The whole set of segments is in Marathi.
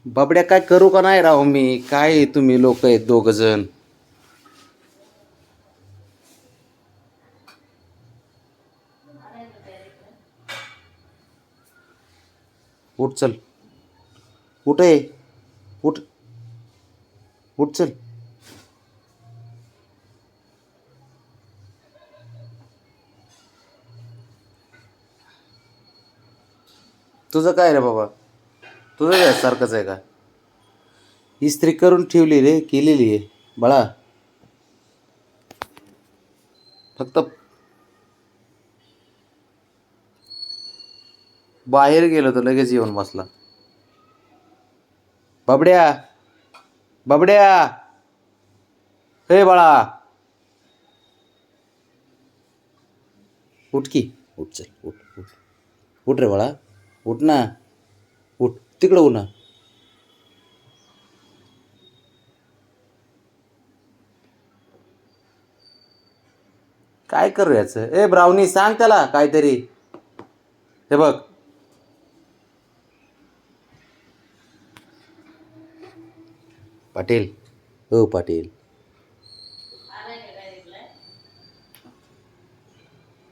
बाबड्या काय करू का नाही राव मी काय तुम्ही लोक आहेत दोघ जण. उठ चल. उठ आहे. उठ. उठ चल. तुझं काय रे बाबा. तुझं काय सारखंच आहे का. इस्त्री करून ठेवली रे केलेली आहे बाळा. फक्त बाहेर गेलो तर लगेच येऊन बसला. बाबड्या. बाबड्या. हे बाळा. उठ की. उठ चल. उठ उठ. उठ रे बाळा. उठ ना. उठ तिकडं उठ ना. काय करू याचं. ए ब्राउनी सांग त्याला काहीतरी. हे बघ. पाटील. हो पाटील.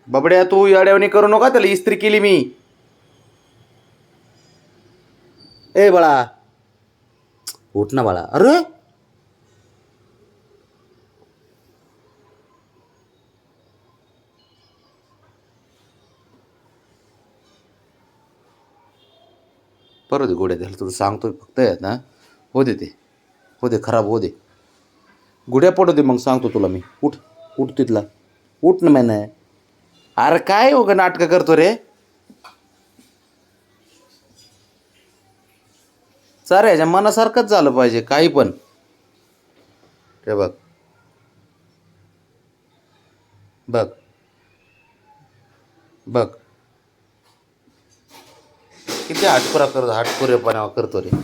बाबड्या तू येड्यावणी करू नका त्याला इस्त्री केली मी. ए बाळा. उठ ना बाळा. अरे परत गोड्या द्यायला तुला सांगतोय फक्त आहे ना. हो दे ते. हो दे खराब हो दे. गुड्या पडू दे मग सांगतो तुला मी. उठ. उठ तिथला. उठ ना मैंने. अरे काय हो ग नाटकं करतो रे. चार ह्याच्या मनासारखंच झालं पाहिजे काही पण. हे बघ. बघ. बघ. किती हटपुरेपणा करतो रे.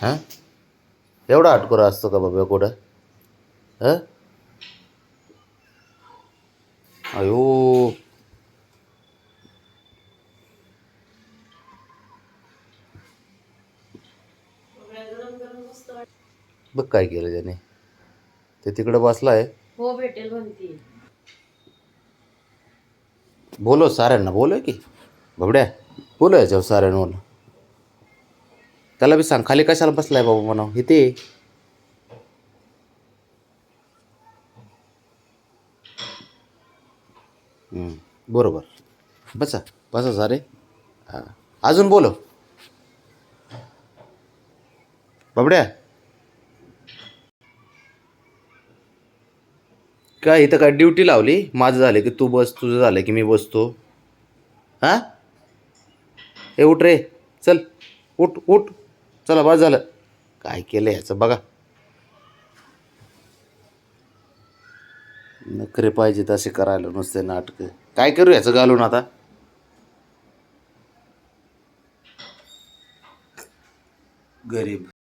हां. एवढा हटकुरा असतो का बाबा कुठं. हां. अयो. बघ काय केलं त्याने. ते तिकडे बसलाय. हो भेटेल म्हणती. बोलो साऱ्यांना बोलो की. बाबड्या बोलो याच्यावर साऱ्यांवर. त्याला बी सांग खाली कशाला बसलाय बाबा म्हणा इथे. बरोबर. बसा. बसा सारे. हां. अजून बोलो. बाबड्या. काय इथं काय ड्युटी लावली. माझं झालं की तू बस तुझं झालं की मी बसतो. हां. ए उठ रे. चल. उठ उठ. चला बस झालं. काय केलं ह्याचं बघा. नखरे पाहिजे तसे करायला नुसते नाटकं. काय करू ह्याचं घालून आता. गरीब.